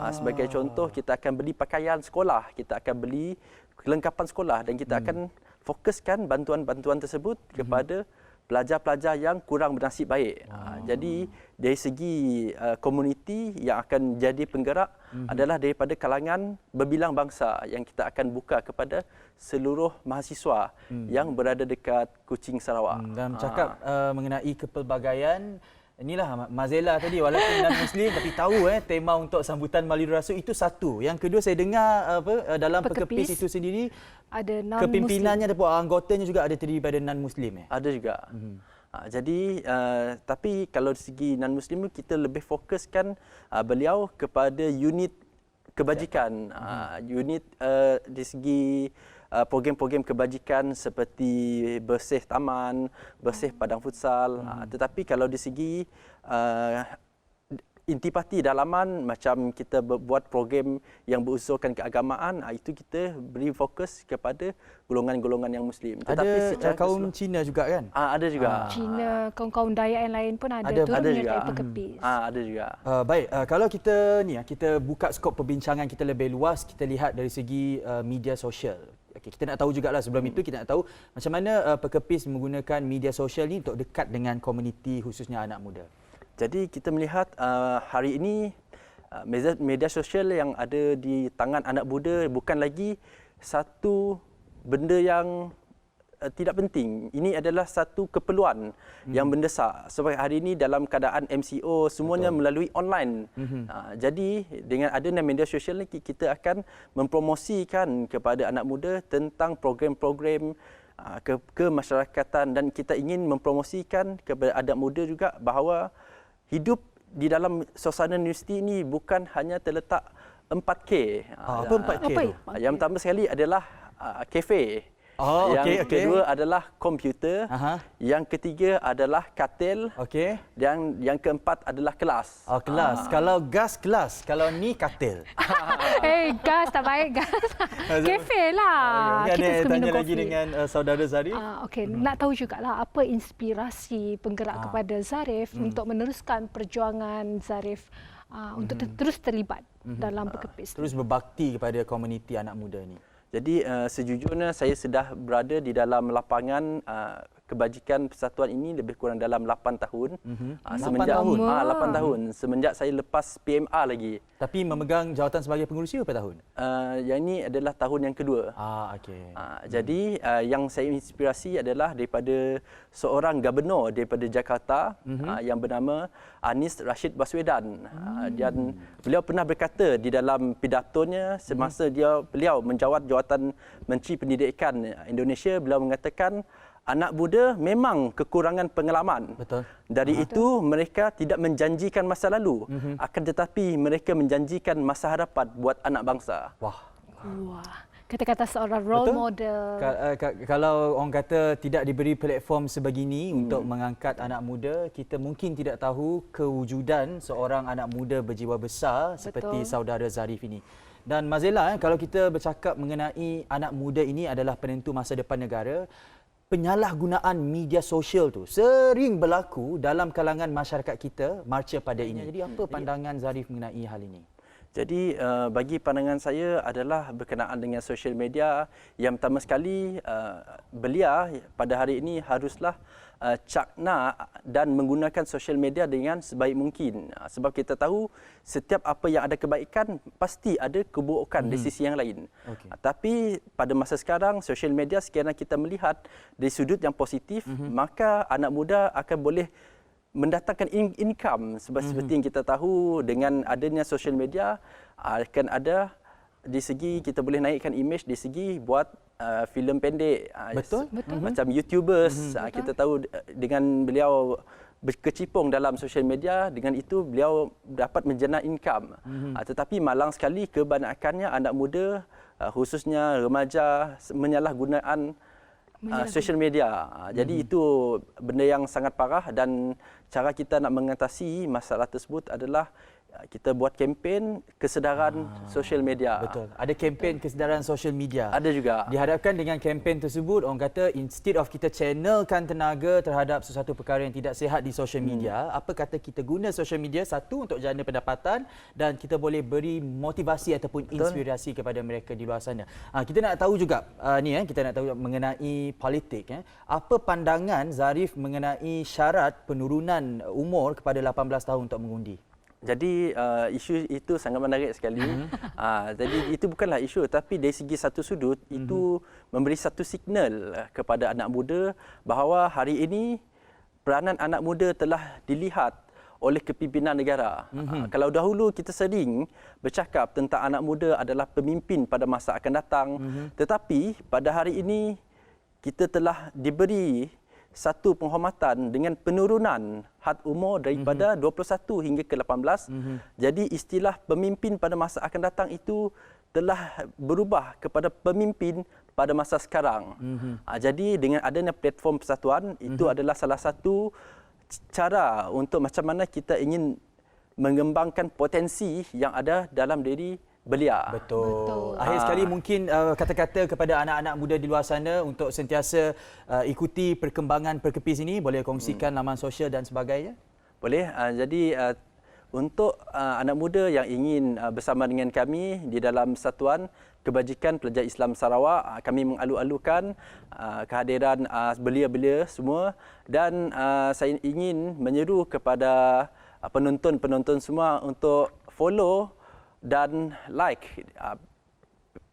Sebagai contoh, kita akan beli pakaian sekolah, kita akan beli kelengkapan sekolah, dan kita akan fokuskan bantuan-bantuan tersebut kepada pelajar-pelajar yang kurang bernasib baik. Jadi dari segi komuniti yang akan jadi penggerak adalah daripada kalangan berbilang bangsa yang kita akan buka kepada seluruh mahasiswa yang berada dekat Kuching, Sarawak. Dan cakap mengenai kepelbagaian, inilah Mazela tadi, walaupun non-Muslim tapi tahu tema untuk sambutan Maulidur Rasul itu satu. Yang kedua, saya dengar dalam Perkepis itu sendiri ada non-Muslim. Kepimpinannya ataupun anggotanya juga ada terdiri daripada non-Muslim. Ada juga. Jadi tapi kalau dari segi non-Muslim kita lebih fokuskan beliau kepada unit kebajikan, unit dari segi program-program kebajikan seperti bersih taman, bersih padang futsal. Tetapi kalau di segi intipati dalaman, macam kita buat program yang berunsurkan keagamaan, itu kita beri fokus kepada golongan-golongan yang Muslim. Tetapi ada kaum Cina juga kan? Ada juga. Cina, kaum-kaum Dayak yang lain pun ada turun menyertai Perkepis. Ada juga. Baik, kalau kita kita buka skop perbincangan kita lebih luas, kita lihat dari segi media sosial. Okay, kita nak tahu jugalah sebelum itu kita nak tahu macam mana Perkepis menggunakan media sosial ni untuk dekat dengan komuniti khususnya anak muda. Jadi kita melihat hari ini media sosial yang ada di tangan anak muda bukan lagi satu benda yang tidak penting. Ini adalah satu keperluan yang mendesak. Sebab hari ini dalam keadaan MCO semuanya melalui online. Jadi dengan adanya media sosial ni kita akan mempromosikan kepada anak muda tentang program-program kemasyarakatan, dan kita ingin mempromosikan kepada anak muda juga bahawa hidup di dalam suasana universiti ini bukan hanya terletak 4K. Apa 4K? Yang pertama sekali adalah kafe. Oh, yang okey. kedua adalah komputer. Yang ketiga adalah katil. Okey. Dan yang keempat adalah kelas. Oh, kelas. Kalau gas, kelas. Kalau ni, katil. Gas tak baik, gas. Kafe lah. Kita Kita suka tanya minum lagi kopi. dengan saudara Zarif. Okey, nak tahu jugalah apa inspirasi penggerak kepada Zarif untuk meneruskan perjuangan Zarif untuk terus terlibat dalam berkepis. Terus berbakti kepada komuniti anak muda ni. Jadi sejujurnya saya sudah berada di dalam lapangan Kebajikan Persatuan ini lebih kurang dalam 8 tahun. 8 tahun. tahun? 8 tahun. Semenjak saya lepas PMA lagi. Tapi memegang jawatan sebagai pengurusi berapa tahun? Yang ini adalah tahun yang kedua. Okey. Jadi yang saya inspirasi adalah daripada seorang gubernur daripada Jakarta yang bernama Anies Rashid Baswedan. Dan beliau pernah berkata di dalam pidatonya semasa beliau menjawat jawatan Menteri Pendidikan Indonesia, beliau mengatakan anak muda memang kekurangan pengalaman. Betul. Dari itu mereka tidak menjanjikan masa lalu, akan tetapi mereka menjanjikan masa hadapan buat anak bangsa. Wah. Kata-kata seorang role model. Kalau orang kata tidak diberi platform sebegini untuk mengangkat anak muda, kita mungkin tidak tahu kewujudan seorang anak muda berjiwa besar seperti saudara Zarif ini. Dan Mazela, kalau kita bercakap mengenai anak muda ini adalah penentu masa depan negara, penyalahgunaan media sosial tu sering berlaku dalam kalangan masyarakat kita marca pada ini. Jadi apa pandangan Zarif mengenai hal ini? Jadi bagi pandangan saya adalah berkenaan dengan sosial media, yang pertama sekali belia pada hari ini haruslah cakna dan menggunakan sosial media dengan sebaik mungkin. Sebab kita tahu setiap apa yang ada kebaikan pasti ada keburukan di sisi yang lain. Tapi pada masa sekarang sosial media sekiranya kita melihat dari sudut yang positif, maka anak muda akan boleh mendatangkan income sebab seperti yang kita tahu dengan adanya social media akan ada di segi kita boleh naikkan image, di segi buat filem pendek. Betul. Macam YouTubers. Kita tahu dengan beliau berkecimpung dalam social media, dengan itu beliau dapat menjana income. Tetapi malang sekali kebanyakannya anak muda khususnya remaja menyalahgunaan social media. Jadi itu benda yang sangat parah, dan cara kita nak mengatasi masalah tersebut adalah kita buat kempen kesedaran social media. Betul. Ada kempen kesedaran social media. Ada juga. Diharapkan dengan kempen tersebut, orang kata instead of kita channelkan tenaga terhadap sesuatu perkara yang tidak sihat di social media, apa kata kita guna social media satu untuk jana pendapatan, dan kita boleh beri motivasi ataupun inspirasi kepada mereka di luar sana. Kita nak tahu juga kita nak tahu mengenai politik. Apa pandangan Zarif mengenai syarat penurunan umur kepada 18 tahun untuk mengundi? Jadi isu itu sangat menarik sekali. Jadi itu bukanlah isu, tapi dari segi satu sudut itu memberi satu signal kepada anak muda bahawa hari ini peranan anak muda telah dilihat oleh kepimpinan negara. Kalau dahulu kita sering bercakap tentang anak muda adalah pemimpin pada masa akan datang, tetapi pada hari ini kita telah diberi satu penghormatan dengan penurunan had umur daripada 21 hingga ke 18. Jadi istilah pemimpin pada masa akan datang itu telah berubah kepada pemimpin pada masa sekarang. Jadi dengan adanya platform Persatuan, itu adalah salah satu cara untuk macam mana kita ingin mengembangkan potensi yang ada dalam diri belia. Betul. Akhir sekali mungkin kata-kata kepada anak-anak muda di luar sana untuk sentiasa ikuti perkembangan perkepis ini, boleh kongsikan laman sosial dan sebagainya? Boleh. Jadi untuk anak muda yang ingin bersama dengan kami di dalam Persatuan Kebajikan Pelajar Islam Sarawak, kami mengalu-alukan kehadiran belia-belia semua, dan saya ingin menyeru kepada penonton-penonton semua untuk follow dan like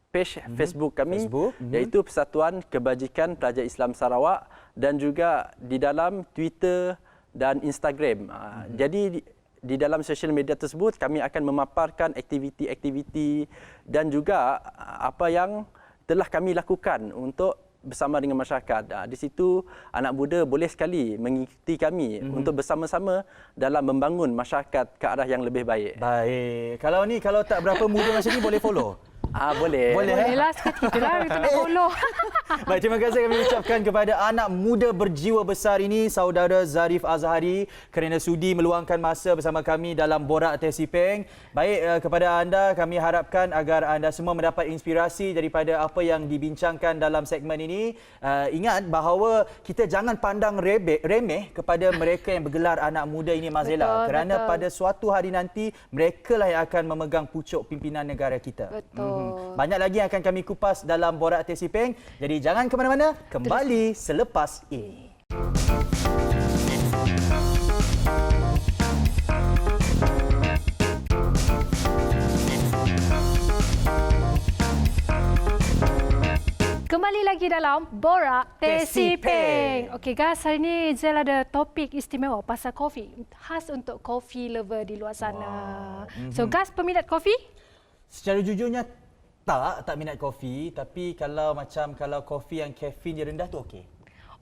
page Facebook kami, iaitu Persatuan Kebajikan Pelajar Islam Sarawak, dan juga di dalam Twitter dan Instagram. Jadi di dalam sosial media tersebut kami akan memaparkan aktiviti-aktiviti dan juga apa yang telah kami lakukan untuk bersama dengan masyarakat. Di situ anak muda boleh sekali mengikuti kami untuk bersama-sama dalam membangun masyarakat ke arah yang lebih baik. Baik. Kalau tak berapa muda macam ni boleh follow? Boleh. Bolehlah seperti itulah kita nak follow. Baik, terima kasih kami ucapkan kepada anak muda berjiwa besar ini, saudara Zarif Azhari, kerana sudi meluangkan masa bersama kami dalam Borak Teh C Peng. Baik, kepada anda kami harapkan agar anda semua mendapat inspirasi daripada apa yang dibincangkan dalam segmen ini. Ingat bahawa kita jangan pandang remeh kepada mereka yang bergelar anak muda ini, Mazela, kerana pada suatu hari nanti mereka lah yang akan memegang pucuk pimpinan negara kita. Betul. Banyak lagi yang akan kami kupas dalam Borak Teh C Peng. Jadi jangan ke mana-mana, kembali selepas ini. Kembali lagi dalam Borak Teh C Peng. Okey guys, hari ini Zel ada topik istimewa pasal kopi. Khas untuk kopi lover di luar sana. So guys, peminat kopi? Secara jujurnya tak minat kopi, tapi kalau kopi yang kafein dia rendah tu okey.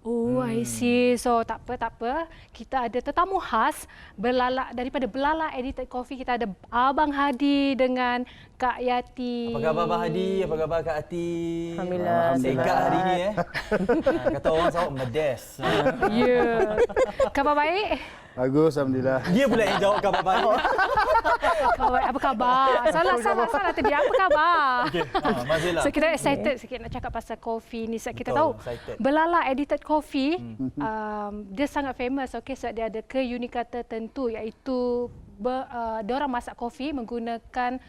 Oh, I see. So, tak apa. Kita ada tetamu khas Belalak, daripada Belalak Edited Coffee. Kita ada Abang Hadi dengan Kak Yati. Apa khabar Abang Hadi? Apa khabar Kak Ati? Alhamdulillah. Segak hari ni kata orang sawak medes. Ya. Khabar baik? Bagus, Alhamdulillah. Dia pula yang jawab khabar baik. Khabar baik. Apa khabar? Salah tadi. Apa khabar? Okey, Mazela. So, kita excited sikit nak cakap pasal kopi ni. Sebab kita tahu excited. Belalak Edited Coffee, dia sangat famous. Okay, sebab dia ada keunikan tertentu, iaitu diorang masak kopi menggunakan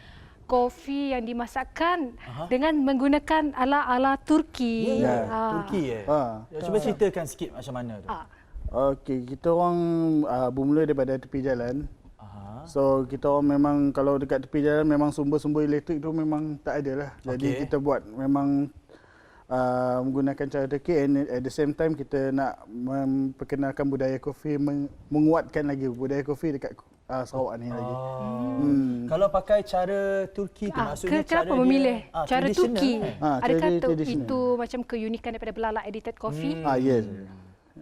kopi yang dimasakkan dengan menggunakan ala-ala Turki. Turki Cuba ceritakan sikit macam mana tu. Okey, kita orang bermula daripada tepi jalan. So kita orang memang kalau dekat tepi jalan memang sumber-sumber elektrik tu memang tak ada lah. Jadi kita buat memang menggunakan cara Turki, and at the same time kita nak memperkenalkan budaya kopi, menguatkan lagi budaya kopi dekat Sarawak ni lagi. Kalau pakai cara Turki tu maksudnya kenapa cara memilih dia, cara Turki? Adakah traditional. itu macam keunikan daripada Belalak Edited Coffee? Yes.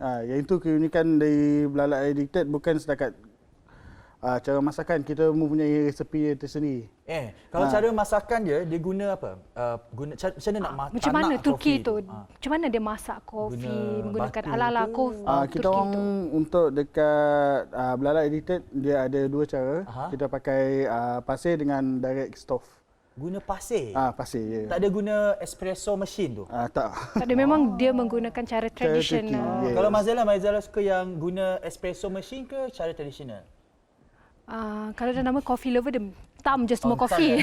Yang itu keunikan dari Belalak Edited, bukan setakat cara masakan, kita mempunyai resepi tersendiri. Kalau cara masakan dia guna apa? Macam mana nak masak? Macam mana Turki tu? Macam mana dia masak kopi menggunakan ala-ala kopi kita Turki orang tu? untuk dekat Belalak Edited dia ada dua cara. Kita pakai pasir dengan direct stove. Guna pasir? Pasir, ya. Tak ada guna espresso machine tu? Tak. Tak ada, memang dia menggunakan cara tradisional. Turki, yes. Kalau Mazela suka yang guna espresso machine ke cara tradisional? Kalau dah nama coffee lover, dia tam je semua kopi.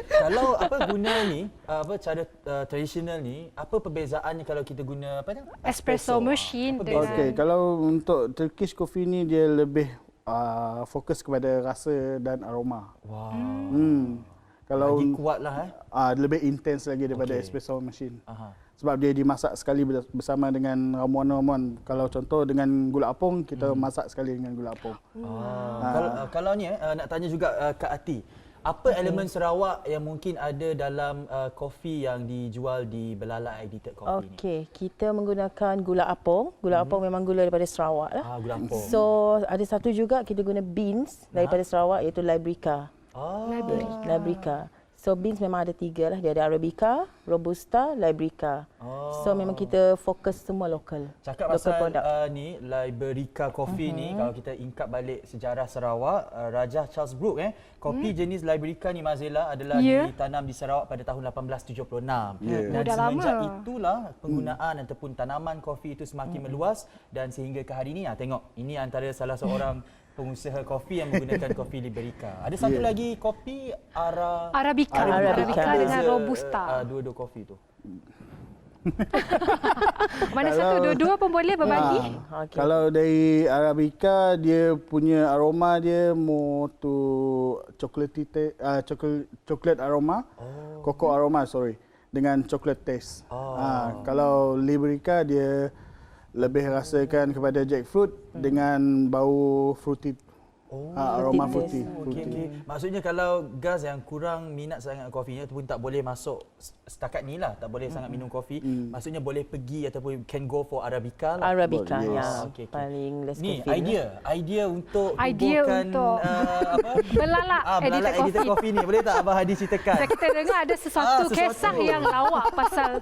Kalau guna ni, cara tradisional ni, apa perbezaannya kalau kita guna Espresso machine dengan Okey, kalau untuk Turkish coffee ni dia lebih fokus kepada rasa dan aroma. Kalau lagi kuat lah lebih intens lagi daripada espresso machine. Sebab dia dimasak sekali bersama dengan ramuan-ramuan. Kalau contoh dengan gula apung, kita masak sekali dengan gula apung. Kalau ni nak tanya juga Kak Ati, apa elemen Sarawak yang mungkin ada dalam kopi yang dijual di Belalak Edited Coffee ni? Okey, kita menggunakan gula apung. Gula apung memang gula daripada Sarawak lah. Gula apung. So, ada satu juga kita guna beans daripada Sarawak, iaitu Librica. Librica. So beans memang ada 3 lah. Dia ada Arabica, Robusta, Librica. So memang kita fokus semua lokal. Cakap pasal ni Librica Coffee ni, kalau kita ingkap balik sejarah Sarawak, Raja Charles Brooke kopi jenis Librica ni Mazela adalah ditanam di Sarawak pada tahun 1876. Dan semenjak itulah penggunaan ataupun tanaman kopi itu semakin meluas, dan sehingga ke hari ini tengok, ini antara salah seorang pengusaha kopi yang menggunakan kopi Librica. Ada satu lagi kopi Arabica dengan Robusta. Dua-dua kopi tu. Mana satu? Dua-dua pun boleh berbagi? Kalau dari Arabica, dia punya aroma dia more to chocolate aroma, cocoa aroma dengan chocolate taste. Kalau Librica dia lebih rasakan kepada jackfruit dengan bau fruity aroma fruity. Okey. Maksudnya kalau Gas yang kurang minat sangat kopi ataupun tak boleh masuk setakat ni lah, tak boleh sangat minum kopi, maksudnya boleh pergi ataupun can go for Arabica lah. Arabica Okey. paling less Ni caffeine. idea untuk Idea untuk apa? Belalak Belalak edited kopi ni. Boleh tak Abang Hadi ceritakan? Kita dengar ada sesuatu kisah yang lawak pasal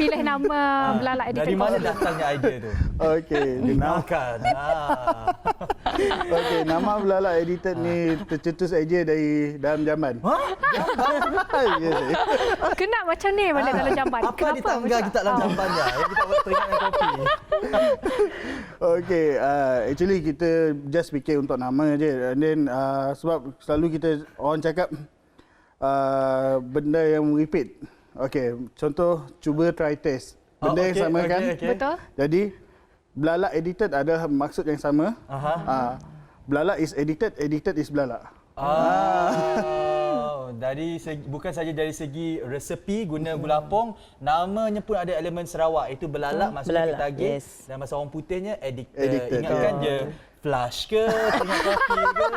pilih nama Belalak edited Dari mana kopi. datangnya idea tu? Okey, Kenalkan. okey, nama Belalak Edited ni tercetus idea dari dalam jamban. Yes. Kenapa macam ni balik dalam jamban? Apa ditanggar kita dalam jambannya? Yang kita buat teringat kopi. Okay, actually kita just fikir untuk nama je. And then sebab selalu kita orang cakap benda yang repeat. Okay, contoh cuba try taste. Benda yang sama kan? Betul. Jadi Belalak Edited adalah maksud yang sama. Belalak is edited is belalak. Dari bukan saja dari segi resepi guna gula apung, namanya pun ada elemen Sarawak. Itu belalak maksudnya kita agih. Dan masa orang putihnya addicted. Ingatkan je flush ke, tengok kopi ke,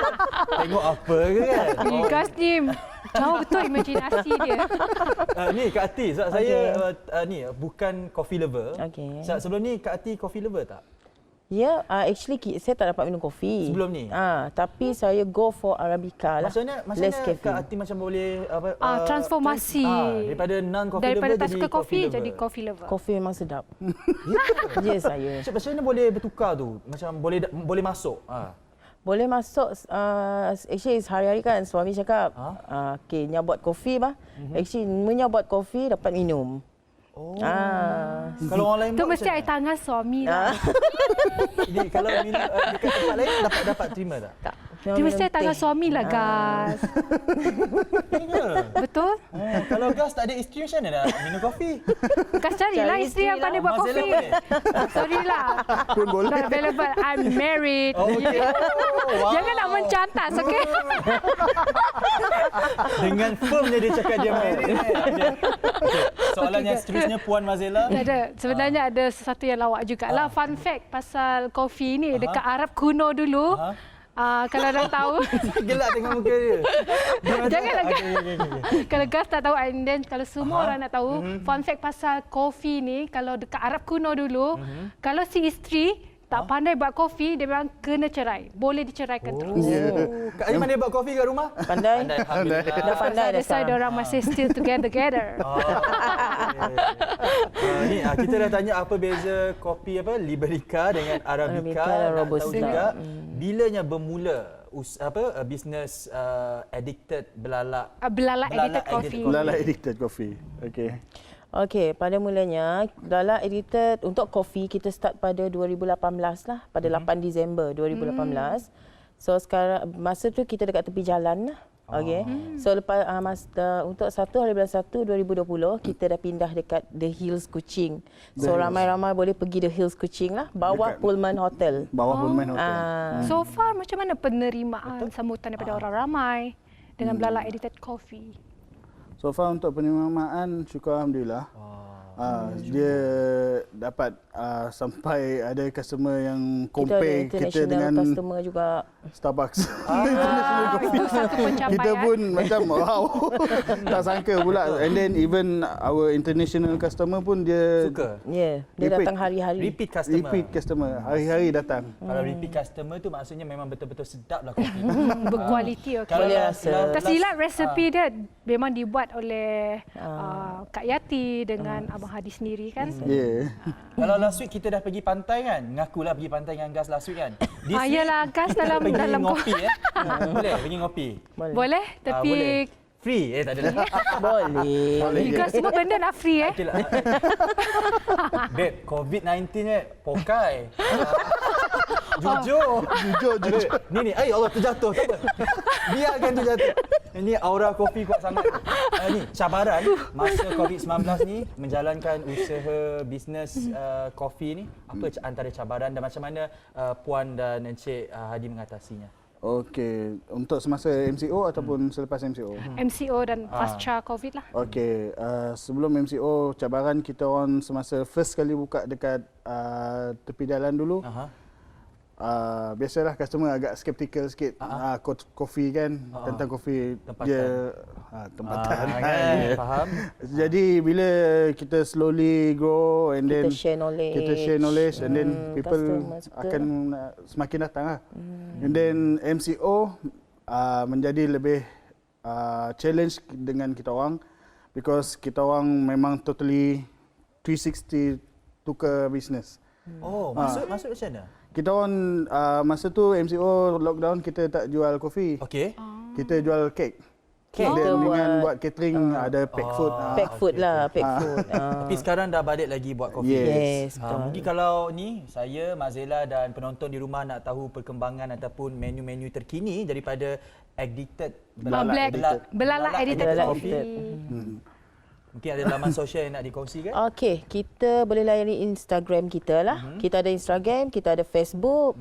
tengok apa ke kan. Gas ni jauh betul imajinasi dia. Ni Kak Ati, sebab saya ni bukan coffee lover. Sebelum ni Kak Ati coffee lover tak? Ya, actually saya tak dapat minum kopi. Sebelum ni? Tapi saya go for Arabica lah. Maksudnya Kak Ati macam boleh transformasi daripada non-coffee daripada lover tak jadi suka kopi lover. jadi coffee lover. Kopi memang sedap. Ya saya. Macam mana boleh bertukar tu? Macam boleh masuk? Boleh masuk, actually hari-hari kan suami cakap, okay, Nya buat kopi bah. Actually, Nya buat kopi dapat minum. Kalau orang lain tu buat mesti air tangan suami lah. Jadi kalau minum dekat tempat lain dapat terima tak? Dia mesti air tangan suami lah, Gas. Betul? Kalau Gas tak ada isteri macam mana nak minum kopi? Gas carilah isteri yang pandai buat kopi. Sorry lah. Pun boleh. Not available. I'm married. Jangan nak mencantas, okey? Dengan firmnya dia cakap dia married. Soalan yang seterusnya Puan Mazela. Ada. Sebenarnya ada sesuatu yang lawak jugalah. Fun fact pasal kopi ni dekat Arab kuno dulu. Kalau dah tahu. Gelak tengok muka dia. Janganlah Gas. Kalau Gas tak tahu, and then kalau semua orang nak tahu, fun fact pasal kopi ni, kalau dekat Arab kuno dulu, kalau si isteri tak pandai buat kopi, dia memang kena cerai. Boleh diceraikan terus. Kak Aiman dia buat kopi kat rumah? Pandai. Dah pandai dah sekarang. Dia orang masih still together. Ni kita dah tanya apa beza kopi Liberica dengan Arabica. Nak tahu juga bilanya bermula bisnes addicted belalak. Belalak edited coffee. Belalak Edited Coffee. Okay. Okey, pada mulanya Belalak Edited untuk kopi kita start pada 2018 lah, pada 8 Disember 2018. So sekarang masa tu kita dekat tepi jalan lah. Okey. So lepas untuk 1 hari bulan 1 2020 kita dah pindah dekat The Hills Kuching. So ramai-ramai boleh pergi The Hills Kuching lah, bawah dekat Pullman Hotel. Bawah Pullman Hotel. So far macam mana penerimaan sambutan daripada orang ramai dengan Belalak Edited Coffee? So far untuk penerimaan syukur alhamdulillah. Dia dapat sampai ada customer yang compare kita dengan customer juga Starbucks. Itu satu pencapaian. Kita pun macam wow. Tak sangka pula. And then even our international customer pun dia Suka? dia datang hari-hari. Repeat customer. Hari-hari datang. Kalau repeat customer tu maksudnya memang betul-betul sedap lah kopi. Berkualiti. Kalau Tak silap resepi dia memang dibuat oleh Kak Yati dengan Abang Hadi sendiri kan? Kalau last week kita dah pergi pantai kan? Mengakulah pergi pantai dengan Gas last week kan? Yalah, Gas dalam ngopi boleh pergi ngopi. Boleh, tapi boleh. Free? Tak adalah. Boleh. Gas semua benda nak free Okay lah. Babe, COVID-19 pokai. Jujur. Ni, Allah terjatuh. Tak apa. Biarkan terjatuh. Ini aura kopi kuat sangat. Ni cabaran masa COVID-19 ni menjalankan usaha bisnes kopi ni. Apa antara cabaran dan macam mana Puan dan Encik Hadi mengatasinya? Okey, untuk semasa MCO ataupun selepas MCO? MCO dan pasca COVID lah. Okey, sebelum MCO cabaran kita orang semasa first kali buka dekat tepi jalan dulu. biasalah customer agak skeptical sikit kopi kan, tentang kopi dia tempatan. Faham. Jadi bila kita slowly grow and then Kita share knowledge and then people customer suka akan semakin datang lah. And then MCO menjadi lebih challenge dengan kita orang because kita orang memang totally 360 tukar business. Oh, maksud macam mana? Kita orang masa tu MCO lockdown kita tak jual kopi. Okey. Kita jual kek. Kek Dan dengan buat catering ada pack food. pack food lah, pack food. Tapi sekarang dah balik lagi buat kopi. Yes, Mungkin kalau ni saya, Mak Zela dan penonton di rumah nak tahu perkembangan ataupun menu-menu terkini daripada Addicted Belalak edited coffee. Mungkin ada laman sosial yang nak dikongsikan? Okey, kita boleh layari Instagram kita lah. Kita ada Instagram, kita ada Facebook.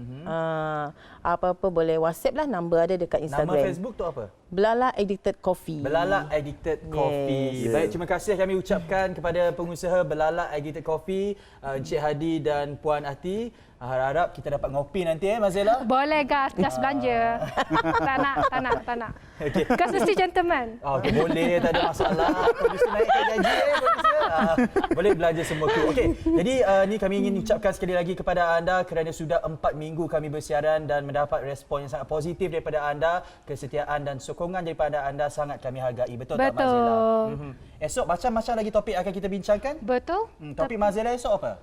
Apa-apa boleh WhatsApp lah, number ada dekat Instagram. Nama Facebook tu apa? Belalak Addicted Coffee. Belalak Addicted Coffee. Baik, terima kasih kami ucapkan kepada pengusaha Belalak Addicted Coffee, Encik Hadi dan Puan Ati. Harap kita dapat ngopi nanti Mak Zela. Boleh gas belanja. tak nak. Okey. Gas mesti gentleman. Okay, boleh, tak ada masalah. Producer naikkan gaji producer. Boleh belanja semua kru. Okey, jadi ni kami ingin ucapkan sekali lagi kepada anda kerana sudah 4 minggu kami bersiaran dan mendapat respon yang sangat positif daripada anda. Kesetiaan dan sokongan daripada anda sangat kami hargai. Betul tak Mak Zela? Esok macam-macam lagi topik akan kita bincangkan. Betul. Topik Mak Zela esok apa?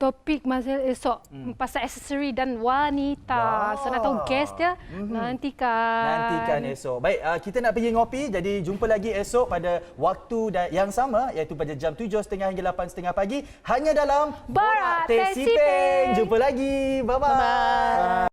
Topik Mazil esok pasal aksesori dan wanita. So nak tahu guest dia, nantikan esok. Baik, kita nak pergi ngopi. Jadi jumpa lagi esok pada waktu yang sama iaitu pada jam 7.30 hingga 8.30 pagi hanya dalam Borak Teh C Peng. Jumpa lagi. Bye-bye.